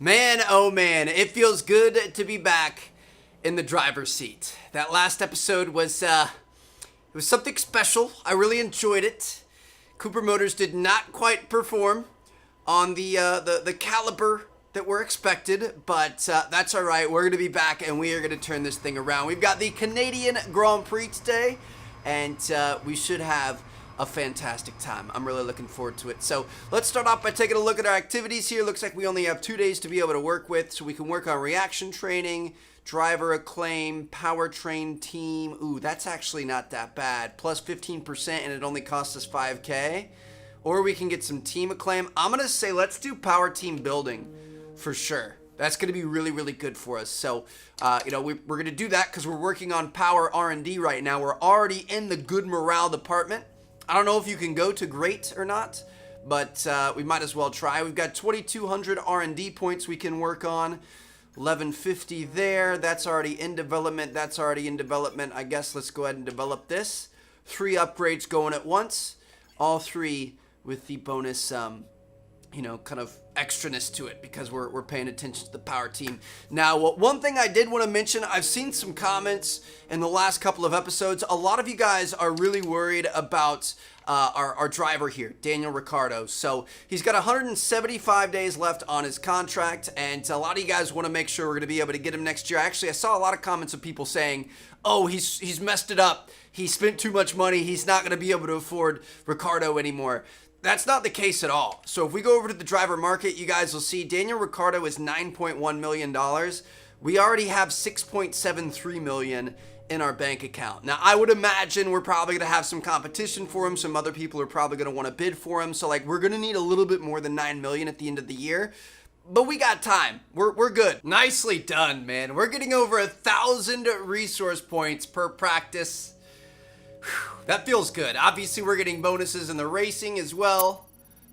Man, oh man, it feels good to be back in the driver's seat. That last episode was it was something special. I really enjoyed it. Cooper Motors did not quite perform on the caliber that we're expected, but that's all right. We're going to be back and we are going to turn this thing around. We've got the Canadian Grand Prix today, and we should have a fantastic time. I'm really looking forward to it. So let's start off by taking a look at our activities here. Looks like we only have 2 days to be able to work with, so we can work on reaction training, driver acclaim, powertrain team. Ooh, that's actually not that bad. Plus 15% and it only costs us 5K. Or we can get some team acclaim. I'm gonna say let's do power team building for sure. That's gonna be really, really good for us. So, we're gonna do that because we're working on power R&D right now. We're already in the good morale department. I don't know if you can go to great or not, but we might as well try. We've got 2,200 R&D points we can work on. 1150 there. That's already in development. That's already in development. I guess let's go ahead and develop this. 3 upgrades going at once. All 3 with the bonus, kind of extraness to it because we're paying attention to the power team. Now, one thing I did want to mention, I've seen some comments in the last couple of episodes. A lot of you guys are really worried about our driver here, Daniel Ricciardo. So he's got 175 days left on his contract, and a lot of you guys want to make sure we're going to be able to get him next year. Actually, I saw a lot of comments of people saying, oh, he's messed it up. He spent too much money. He's not going to be able to afford Ricciardo anymore. That's not the case at all. So if we go over to the driver market, you guys will see Daniel Ricciardo is $9.1 million. We already have $6.73 million in our bank account. Now, I would imagine we're probably going to have some competition for him. Some other people are probably going to want to bid for him. So, we're going to need a little bit more than $9 million at the end of the year. But we got time. We're good. Nicely done, man. We're getting over 1,000 resource points per practice. Whew, that feels good. Obviously, we're getting bonuses in the racing as well.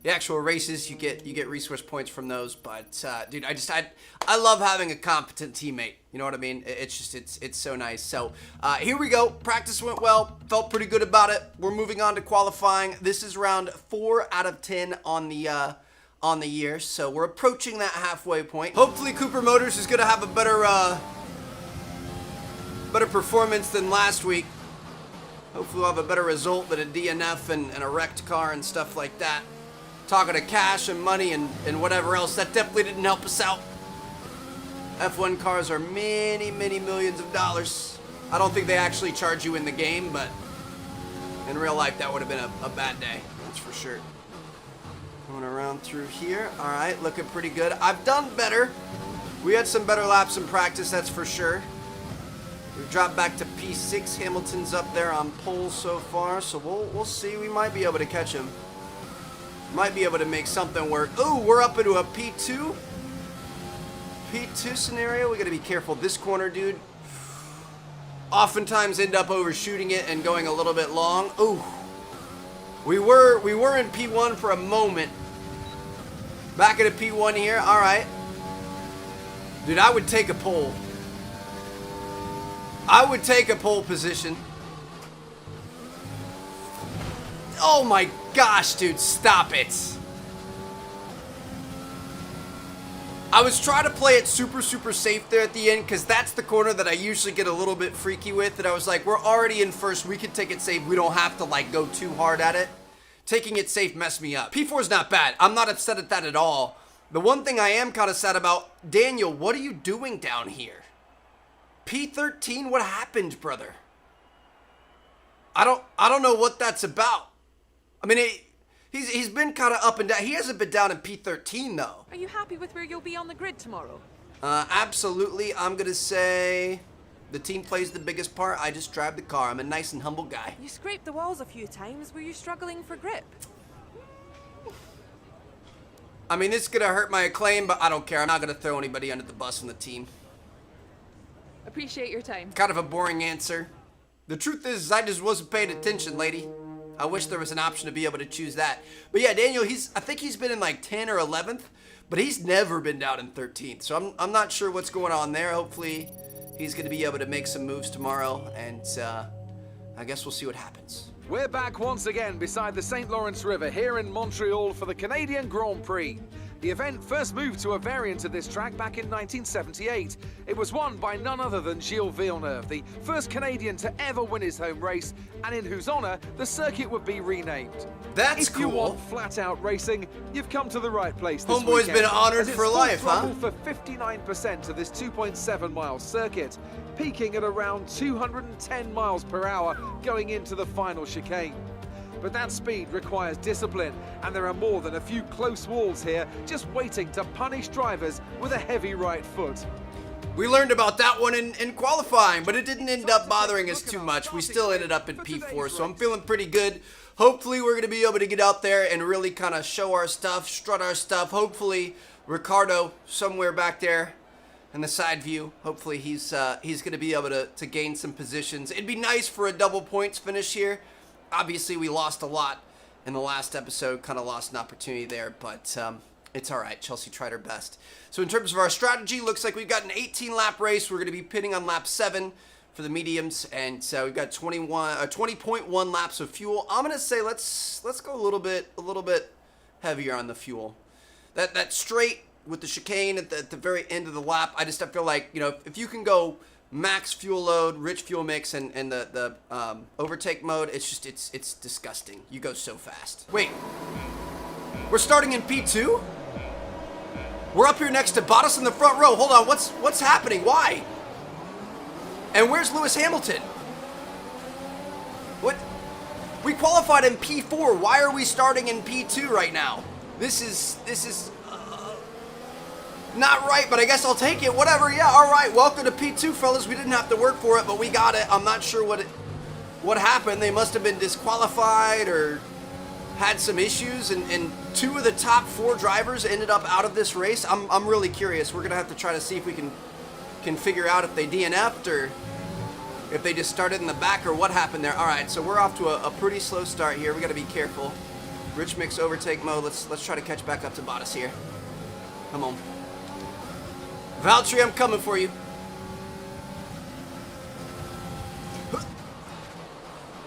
The actual races, you get resource points from those. But dude, I love having a competent teammate. You know what I mean? It's so nice. So here we go. Practice went well. Felt pretty good about it. We're moving on to qualifying. This is round 4 out of 10 on the year. So we're approaching that halfway point. Hopefully, Cooper Motors is gonna have a better performance than last week. Hopefully we'll have a better result than a DNF and a wrecked car and stuff like that. Talking to cash and money and whatever else, that definitely didn't help us out. F1 cars are many, many millions of dollars. I don't think they actually charge you in the game, but in real life that would have been a bad day, that's for sure. Going around through here. All right, looking pretty good. I've done better. We had some better laps in practice, that's for sure. We've dropped back to P6. Hamilton's up there on pole so far, so we'll see. We might be able to catch him. Might be able to make something work. Ooh, we're up into a P2. P2 scenario. We got to be careful. This corner, dude, oftentimes end up overshooting it and going a little bit long. Ooh, we were in P1 for a moment. Back into P1 here. All right, dude, I would take a pole. I would take a pole position. Oh my gosh, dude, stop it. I was trying to play it super safe there at the end because that's the corner that I usually get a little bit freaky with. And I was like, we're already in first. We can take it safe. We don't have to go too hard at it. Taking it safe messed me up. P4 is not bad. I'm not upset at that at all. The one thing I am kind of sad about, Daniel, what are you doing down here? P13, what happened, brother? I don't know what that's about. I mean, he's been kind of up and down. He hasn't been down in P13 though. Are you happy with where you'll be on the grid tomorrow? Absolutely. I'm gonna say the team plays the biggest part. I just drive the car. I'm a nice and humble guy. You scraped the walls a few times. Were you struggling for grip? I mean, this is gonna hurt my acclaim, but I don't care. I'm not gonna throw anybody under the bus on the team. Appreciate your time. Kind of a boring answer. The truth is I just wasn't paying attention, lady. I wish there was an option to be able to choose that. But yeah, Daniel, I think he's been in 10 or 11th, but he's never been down in 13th. So I'm not sure what's going on there. Hopefully he's going to be able to make some moves tomorrow, and I guess we'll see what happens. We're back once again beside the St. Lawrence River here in Montreal for the Canadian Grand Prix. The event first moved to a variant of this track back in 1978. It was won by none other than Gilles Villeneuve, the first Canadian to ever win his home race, and in whose honour the circuit would be renamed. That's If you cool. want flat-out racing, you've come to the right place this Homeboy's weekend, been honored as it's for full life, huh? throttle for 59% of this 2.7-mile circuit, peaking at around 210 miles per hour going into the final chicane. But that speed requires discipline, and there are more than a few close walls here just waiting to punish drivers with a heavy right foot. We learned about that one in qualifying, but it didn't end up bothering us too much. We still ended up in P4, so I'm feeling pretty good. Hopefully we're going to be able to get out there and really kind of show our stuff, strut our stuff. Hopefully Ricardo somewhere back there in the side view, hopefully he's going to be able to gain some positions. It'd be nice for a double points finish here. Obviously we lost a lot in the last episode, kind of lost an opportunity there, but it's all right. Chelsea tried her best. So in terms of our strategy, looks like we've got an 18-lap race. We're going to be pitting on lap 7 for the mediums, and so we've got 20.1 laps of fuel. I'm going to say let's go a little bit heavier on the fuel. That straight with the chicane at the very end of the lap, I feel like, you know, if you can go max fuel load, rich fuel mix, and the overtake mode, it's disgusting. You go so fast. Wait, we're starting in P2? We're up here next to Bottas in the front row. Hold on, what's happening? Why? And where's Lewis Hamilton? What? We qualified in P4. Why are we starting in P2 right now? This is not right, but I guess I'll take it. Whatever. Yeah, all right. Welcome to P2, fellas. We didn't have to work for it, but we got it. I'm not sure what happened. They must have been disqualified or had some issues, and 2 of the top 4 drivers ended up out of this race. I'm really curious. We're gonna have to try to see if we can figure out if they DNF'd or if they just started in the back or what happened there. All right, so we're off to a pretty slow start here. We got to be careful. Rich mix overtake mode. Let's try to catch back up to Bottas here. Come on. Valtteri, I'm coming for you.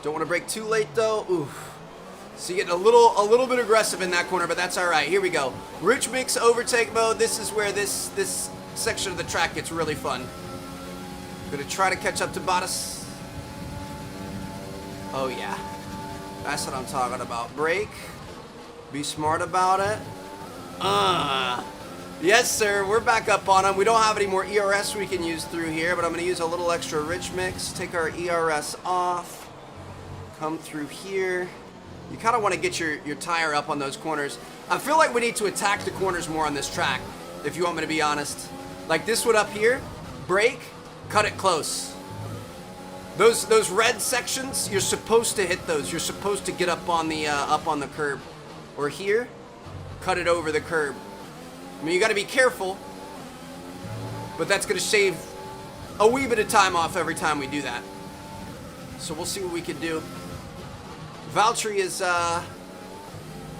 Don't want to brake too late though. Oof. So you're getting a little bit aggressive in that corner, but that's all right. Here we go. Rich mix overtake mode. This is where this section of the track gets really fun. Gonna try to catch up to Bottas. Oh yeah, that's what I'm talking about. Brake. Be smart about it. Yes, sir. We're back up on him. We don't have any more ERS we can use through here, but I'm going to use a little extra rich mix. Take our ERS off. Come through here. You kind of want to get your tire up on those corners. I feel like we need to attack the corners more on this track, if you want me to be honest. Like this one up here, brake, cut it close. Those red sections, you're supposed to hit those. You're supposed to get up on the curb. Or here, cut it over the curb. I mean, you got to be careful, but that's going to shave a wee bit of time off every time we do that. So we'll see what we can do. Valtteri is,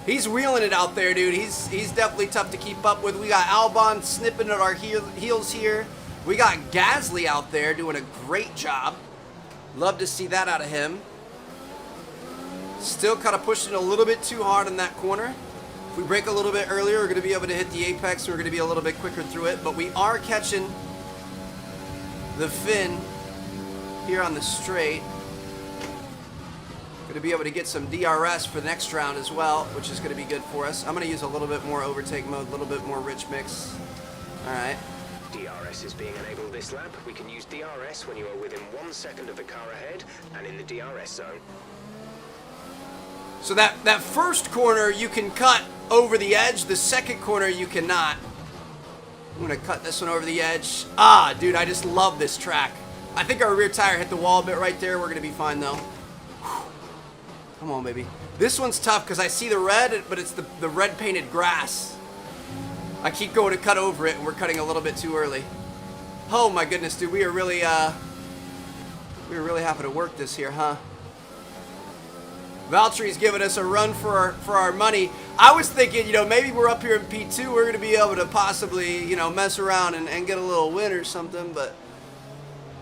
he's wheeling it out there, dude. He's definitely tough to keep up with. We got Albon snipping at our heels here. We got Gasly out there doing a great job. Love to see that out of him. Still kind of pushing a little bit too hard in that corner. If we brake a little bit earlier, we're going to be able to hit the apex. We're going to be a little bit quicker through it. But we are catching the fin here on the straight. Going to be able to get some DRS for the next round as well, which is going to be good for us. I'm going to use a little bit more overtake mode, a little bit more rich mix. All right. DRS is being enabled this lap. We can use DRS when you are within 1 second of the car ahead and in the DRS zone. So that first corner you can cut over the edge. The second corner you cannot. I'm going to cut this one over the edge. Ah, dude, I just love this track. I think our rear tire hit the wall a bit right there. We're going to be fine, though. Whew. Come on, baby. This one's tough because I see the red, but it's the red painted grass. I keep going to cut over it, and we're cutting a little bit too early. Oh, my goodness, dude. We are really having to work this here, huh? Valtteri's giving us a run for our money. I was thinking, you know, maybe we're up here in P2. We're going to be able to possibly, you know, mess around and get a little win or something. But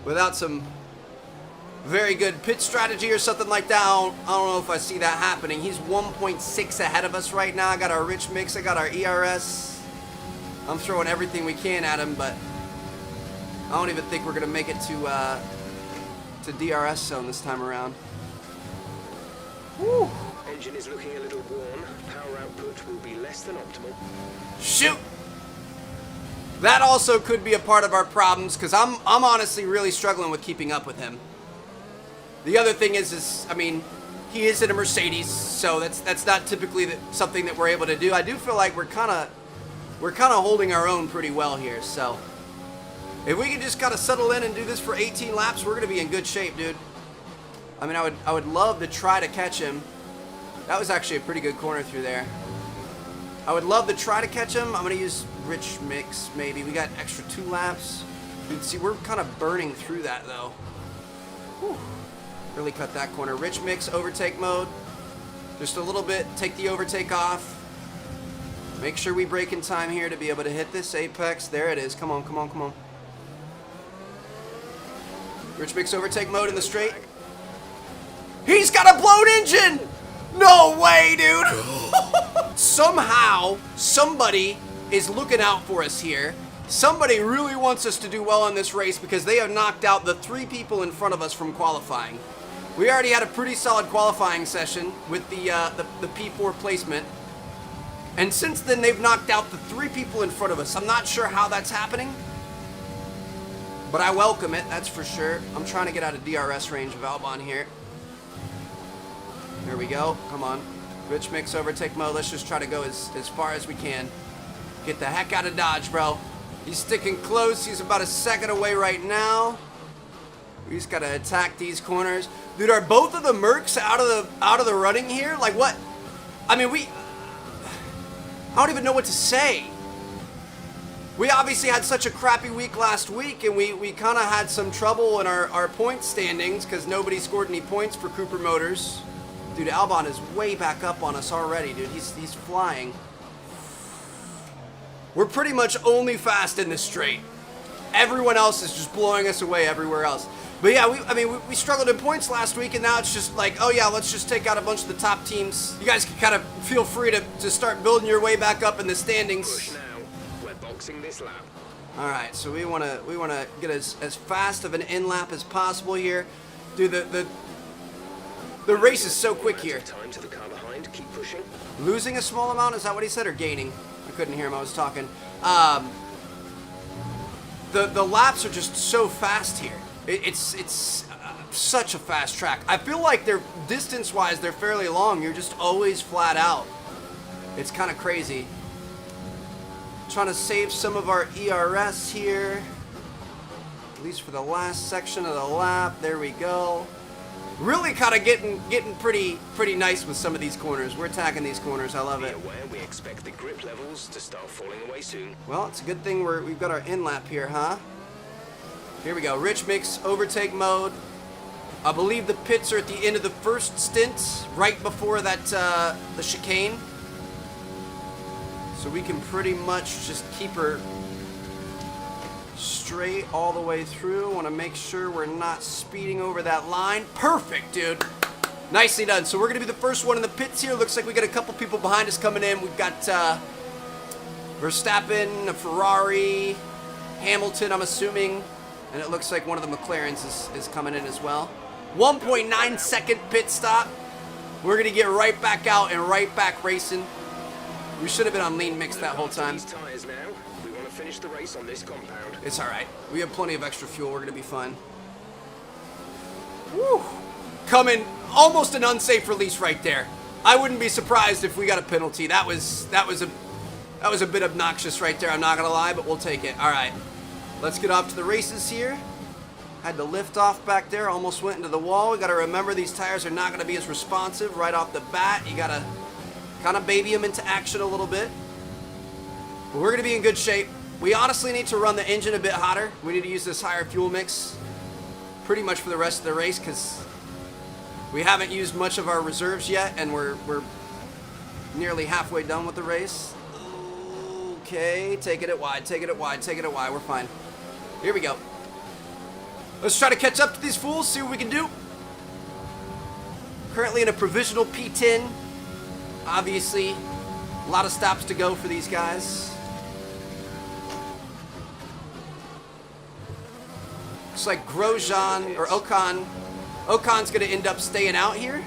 without some very good pit strategy or something like that, I don't know if I see that happening. He's 1.6 ahead of us right now. I got our rich mix. I got our ERS. I'm throwing everything we can at him, but I don't even think we're gonna make it to DRS zone this time around. Woo. Engine is looking a little worn. Power output will be less than optimal. Shoot! That also could be a part of our problems, because I'm honestly really struggling with keeping up with him. The other thing is I mean, he is in a Mercedes, so that's not typically something that we're able to do. I do feel like we're kind of holding our own pretty well here. So if we can just kind of settle in and do this for 18 laps, we're gonna be in good shape, dude. I mean, I would love to try to catch him. That was actually a pretty good corner through there. I would love to try to catch him. I'm gonna use Rich Mix maybe. We got extra 2 laps. Dude, see, we're kind of burning through that though. Whew. Really cut that corner. Rich Mix overtake mode. Just a little bit. Take the overtake off. Make sure we break in time here to be able to hit this apex. There it is. Come on, come on, come on. Rich Mix overtake mode in the straight. He's got a blown engine! No way, dude! Somehow, somebody is looking out for us here. Somebody really wants us to do well in this race because they have knocked out the 3 people in front of us from qualifying. We already had a pretty solid qualifying session with the P4 placement. And since then, they've knocked out the 3 people in front of us. I'm not sure how that's happening, but I welcome it, that's for sure. I'm trying to get out of DRS range of Albon here. Here we go. Come on. Rich Mix overtake mode. Let's just try to go as far as we can. Get the heck out of Dodge, bro. He's sticking close. He's about a second away right now. We just got to attack these corners. Dude, are both of the Mercs out of the running here? Like, what? I mean, I don't even know what to say. We obviously had such a crappy week last week, and we kind of had some trouble in our point standings because nobody scored any points for Cooper Motors. Dude, Albon is way back up on us already, dude. He's flying. We're pretty much only fast in this straight. Everyone else is just blowing us away everywhere else. But yeah, we struggled in points last week, and now it's just like, oh yeah, let's just take out a bunch of the top teams. You guys can kind of feel free to start building your way back up in the standings. Push now. We're boxing this lap. All right, so we wanna get as fast of an in lap as possible here. Dude, the race is so quick here. Time to the car behind. Keep pushing. Losing a small amount, is that what he said, or gaining? I couldn't hear him, I was talking. The laps are just so fast here. It's such a fast track. I feel like they're distance-wise, they're fairly long. You're just always flat out. It's kind of crazy. Trying to save some of our ERS here, at least for the last section of the lap. There we go. Really kind of getting pretty nice with some of these corners. We're attacking these corners. I love it. Be aware, we expect the grip levels to start falling away soon. Well, it's a good thing we've got our in lap here, huh? Here we go. Rich Mix overtake mode. I believe the pits are at the end of the first stint, right before that the chicane. So we can pretty much just keep her straight all the way through. Want to make sure we're not speeding over that line. Perfect, dude. Nicely done. So we're going to be the first one in the pits here. Looks like we got a couple people behind us coming in. We've got Verstappen, a Ferrari, Hamilton, I'm assuming. And it looks like one of the McLarens is coming in as well. 1.9 second pit stop. We're going to get right back out and right back racing. We should have been on lean mix that whole time. These tires now. We want to finish the race on this compound. It's all right. We have plenty of extra fuel. We're going to be fine. Woo! Coming, almost an unsafe release right there. I wouldn't be surprised if we got a penalty. That was a bit obnoxious right there. I'm not going to lie, but we'll take it. All right. Let's get off to the races here. Had to lift off back there. Almost went into the wall. We got to remember these tires are not going to be as responsive right off the bat. You got to kind of baby them into action a little bit. But we're going to be in good shape. We honestly need to run the engine a bit hotter. We need to use this higher fuel mix pretty much for the rest of the race because we haven't used much of our reserves yet, and we're nearly halfway done with the race. Okay, taking it wide, taking it wide, taking it wide. We're fine. Here we go. Let's try to catch up to these fools, see what we can do. Currently in a provisional P10. Obviously, a lot of stops to go for these guys. Looks like Grosjean or Ocon. Ocon's gonna end up staying out here.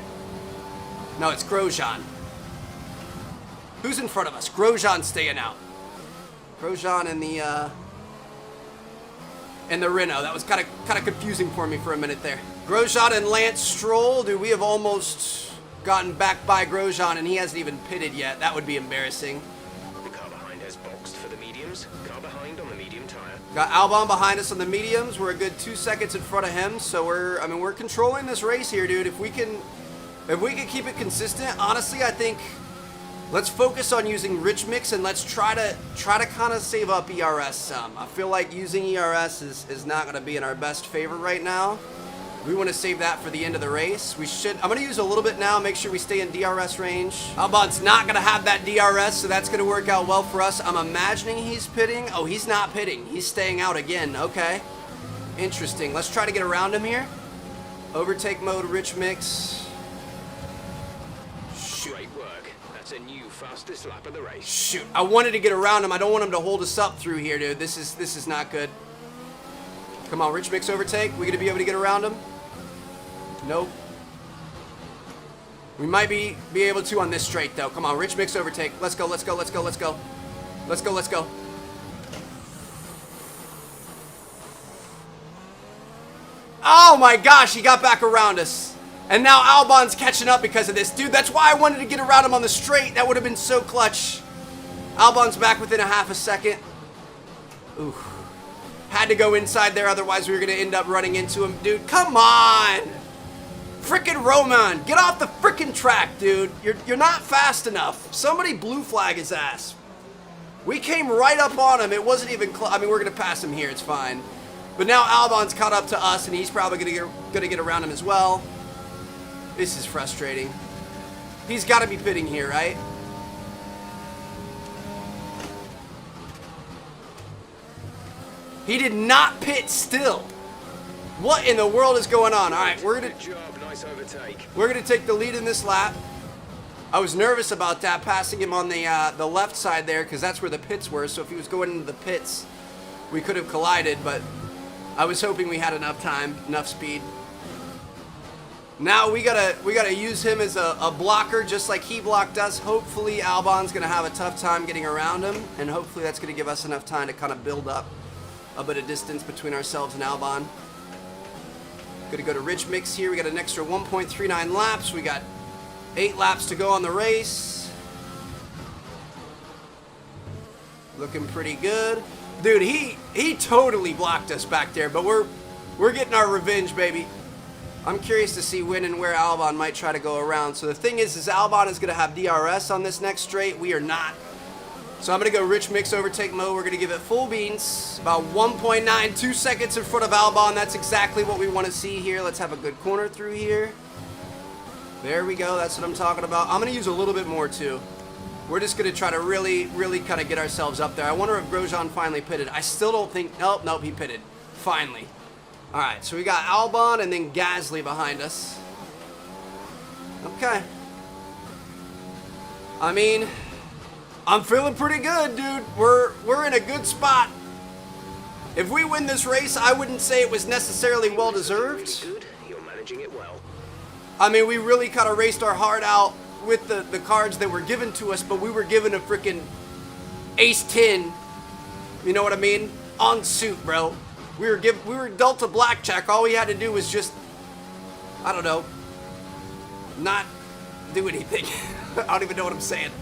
No, it's Grosjean. Who's in front of us? Grosjean staying out. Grosjean and the Renault. That was kind of confusing for me for a minute there. Grosjean and Lance Stroll. Dude, we have almost gotten back by Grosjean and he hasn't even pitted yet. That would be embarrassing. The car behind has boxed for the mediums. Car behind on the medium tire. Got Albon behind us on the mediums. We're a good 2 seconds in front of him, so we're controlling this race here, dude. If we can keep it consistent, honestly, I think let's focus on using rich mix and let's try to kind of save up ERS some. I feel like using ERS is not going to be in our best favor right now. We want to save that for the end of the race. I'm going to use a little bit now, make sure we stay in DRS range. Albon's not going to have that DRS, so that's going to work out well for us. I'm imagining he's pitting. Oh, he's not pitting. He's staying out again. Okay. Interesting. Let's try to get around him here. Overtake mode, rich mix. Shoot. Great work. That's a new fastest lap of the race. Shoot. I wanted to get around him. I don't want him to hold us up through here, dude. This is not good. Come on, rich mix overtake. We going to be able to get around him? Nope. We might be able to on this straight, though. Come on, rich mix overtake. Let's go, let's go, let's go, let's go. Let's go, let's go. Oh my gosh, he got back around us. And now Albon's catching up because of this. Dude, that's why I wanted to get around him on the straight. That would have been so clutch. Albon's back within a half a second. Ooh. Had to go inside there, otherwise we were going to end up running into him. Dude, come on. Frickin' Roman, get off the frickin' track, dude. You're not fast enough. Somebody blue flag his ass. We came right up on him. It wasn't even close. I mean, we're going to pass him here. It's fine. But now Albon's caught up to us, and he's probably going to get around him as well. This is frustrating. He's got to be pitting here, right? He did not pit still. What in the world is going on? All right, we're gonna take the lead in this lap. I was nervous about that, passing him on the left side there, because that's where the pits were. So if he was going into the pits, we could have collided. But I was hoping we had enough time, enough speed. Now we gotta use him as a blocker, just like he blocked us. Hopefully Albon's gonna have a tough time getting around him, and hopefully that's gonna give us enough time to kind of build up a bit of distance between ourselves and Albon. Gonna go to rich mix here. We got an extra 1.39 laps. We got 8 laps to go on the race. Looking pretty good. Dude, he totally blocked us back there, but we're getting our revenge, baby. I'm curious to see when and where Albon might try to go around. So the thing is Albon is gonna have DRS on this next straight. We are not. So I'm going to go rich mix overtake mode. We're going to give it full beans. About 1.92 seconds in front of Albon. That's exactly what we want to see here. Let's have a good corner through here. There we go. That's what I'm talking about. I'm going to use a little bit more too. We're just going to try to really kind of get ourselves up there. I wonder if Grosjean finally pitted. I still don't think... Nope, he pitted. Finally. All right, so we got Albon and then Gasly behind us. Okay. I mean... I'm feeling pretty good, dude. We're in a good spot. If we win this race, I wouldn't say it was necessarily well-deserved. Really good. You're managing it well. I mean, we really kind of raced our heart out with the cards that were given to us, but we were given a freaking ace 10. You know what I mean? On suit, bro. We were dealt a blackjack. All we had to do was just, I don't know, not do anything. I don't even know what I'm saying.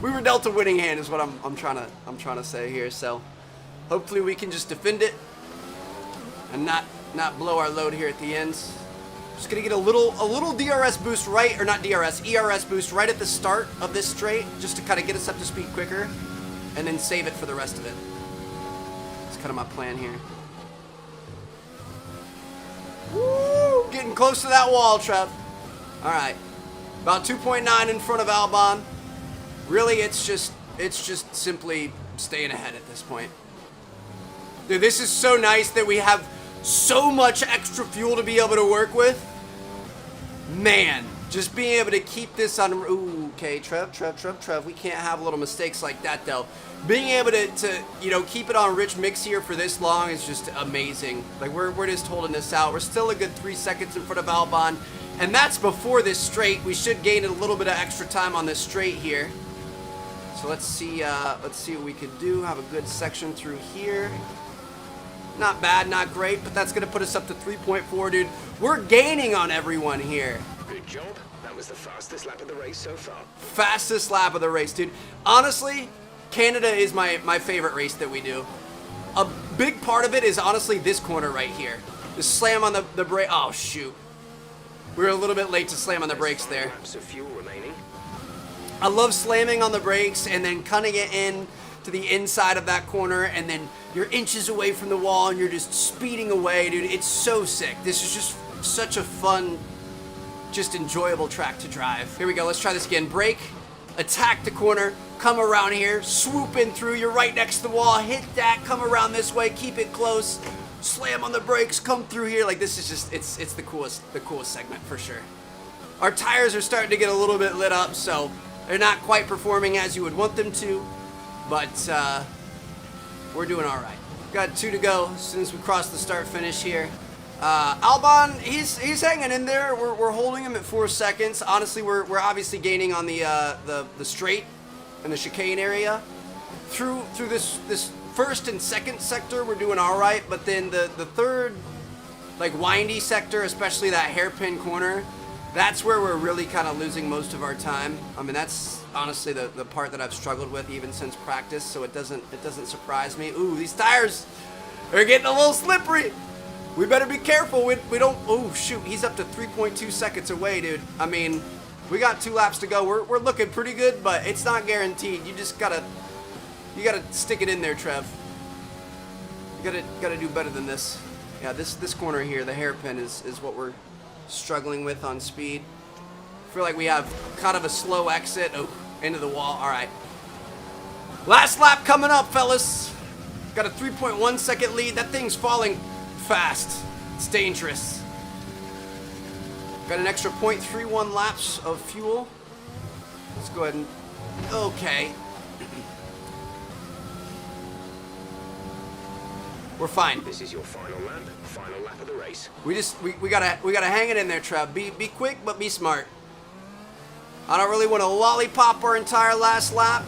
We were dealt a winning hand is what I'm trying to say here. So hopefully we can just defend it and not blow our load here at the end. Just gonna get a little DRS boost right, or not DRS, ERS boost right at the start of this straight, just to kind of get us up to speed quicker, and then save it for the rest of it. That's kind of my plan here. Woo! Getting close to that wall, Trev. All right, about 2.9 in front of Albon. Really, it's just simply staying ahead at this point. Dude, this is so nice that we have so much extra fuel to be able to work with. Man, Just being able to keep this on. Ooh, okay, Trev. We can't have little mistakes like that, though. Being able to you know, keep it on rich mix here for this long is just amazing. Like, we're just holding this out. We're still a good 3 seconds in front of Albon. And that's before this straight. We should gain a little bit of extra time on this straight here. So let's see what we can do. Have a good section through here. Not bad, not great, but that's gonna put us up to 3.4, dude. We're gaining on everyone here. Good job. That was the fastest lap of the race so far. Fastest lap of the race, dude. Honestly, Canada is my favorite race that we do. A big part of it is honestly this corner right here. The slam on the brake. Oh, shoot. We were a little bit late to slam on the brakes there. Laps of fuel remaining. I love slamming on the brakes and then cutting it in to the inside of that corner, and then you're inches away from the wall and you're just speeding away, dude. It's so sick. This is just such a fun, just enjoyable track to drive. Here we go. Let's try this again. Brake, attack the corner, come around here, swoop in through. You're right next to the wall. Hit that, come around this way, keep it close. Slam on the brakes, come through here. Like, this is just, it's the coolest segment for sure. Our tires are starting to get a little bit lit up, so they're not quite performing as you would want them to, but we're doing all right. Got 2 to go as soon as we cross the start finish here. Albon, he's hanging in there. We're holding him at 4 seconds. Honestly, we're obviously gaining on the straight and the chicane area. Through this first and second sector, we're doing all right, but then the third, like, windy sector, especially that hairpin corner, that's where we're really kind of losing most of our time. I mean, that's honestly the part that I've struggled with even since practice, so it doesn't surprise me. Ooh, these tires are getting a little slippery. We better be careful. We don't. Oh shoot, he's up to 3.2 seconds away, dude. I mean, we got 2 laps to go. We're looking pretty good, but it's not guaranteed. You just gotta stick it in there, Trev. You gotta do better than this. Yeah, this corner here, the hairpin is what we're struggling with on speed. I feel like we have kind of a slow exit. Oh, into the wall. All right. Last lap coming up, fellas. Got a 3.1 second lead. That thing's falling fast. It's dangerous. Got an extra 0.31 laps of fuel. Let's go ahead and... Okay. We're fine. This is your final lap of the race. We gotta hang it in there, Trev. Be quick, but be smart. I don't really want to lollipop our entire last lap.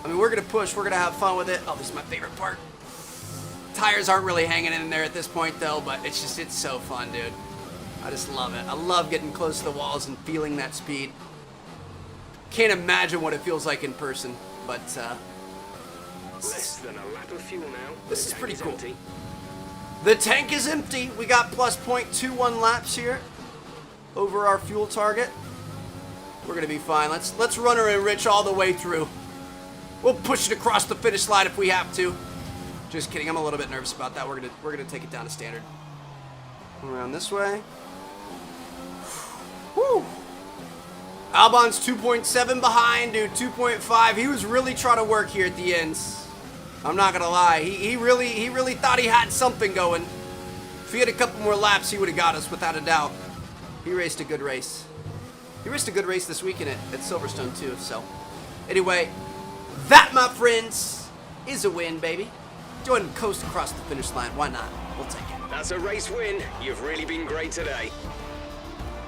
I mean, we're gonna push. We're gonna have fun with it. Oh, this is my favorite part. Tires aren't really hanging in there at this point, though, but it's so fun, dude. I just love it. I love getting close to the walls and feeling that speed. Can't imagine what it feels like in person, but less than a lap of fuel now. This is pretty cool. Empty. The tank is empty. We got plus 0.21 laps here over our fuel target. We're gonna be fine. Let's run her and Rich all the way through. We'll push it across the finish line if we have to. Just kidding. I'm a little bit nervous about that. We're gonna take it down to standard. Around this way. Woo! Albon's 2.7 behind, dude. 2.5. He was really trying to work here at the ends. I'm not gonna lie. He really thought he had something going. If he had a couple more laps, he would have got us without a doubt. He raced a good race. He raced a good race this weekend at Silverstone too. So, anyway, that, my friends, is a win, baby. Go ahead and coast across the finish line. Why not? We'll take it. That's a race win. You've really been great today.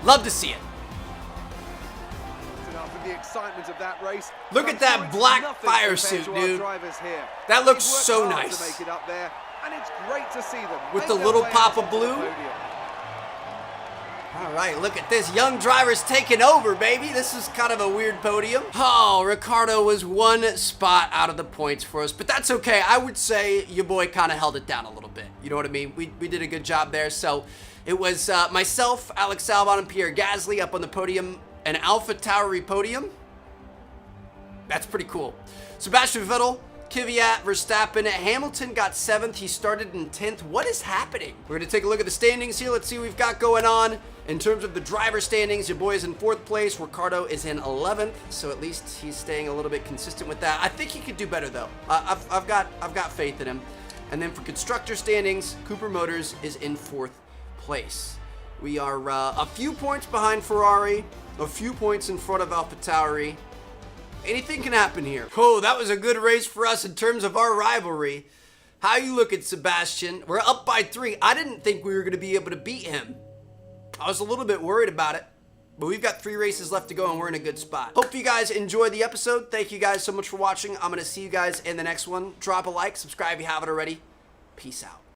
Love to see it. Enough of the excitement of that race. Look at that black fire suit, dude. That looks so nice. To make it up there, and it's great to see them with make the their little way pop of onto the blue. podium. All right, look at this. Young drivers taking over, baby. This is kind of a weird podium. Oh, Ricardo was 1 spot out of the points for us, but that's okay. I would say your boy kind of held it down a little bit. You know what I mean? We did a good job there. So it was myself, Alex Albon, and Pierre Gasly up on the podium. An Alpha Tauri podium. That's pretty cool. Sebastian Vettel, Kvyat, Verstappen, Hamilton got 7th. He started in 10th. What is happening? We're going to take a look at the standings here. Let's see what we've got going on. In terms of the driver standings, your boy is in 4th place. Ricardo is in 11th, so at least he's staying a little bit consistent with that. I think he could do better, though. I've got faith in him. And then for constructor standings, Cooper Motors is in 4th place. We are a few points behind Ferrari, a few points in front of AlphaTauri. Anything can happen here. Oh, that was a good race for us in terms of our rivalry. How you looking, Sebastian? We're up by 3. I didn't think we were going to be able to beat him. I was a little bit worried about it. But we've got 3 races left to go and we're in a good spot. Hope you guys enjoyed the episode. Thank you guys so much for watching. I'm going to see you guys in the next one. Drop a like, subscribe if you haven't already. Peace out.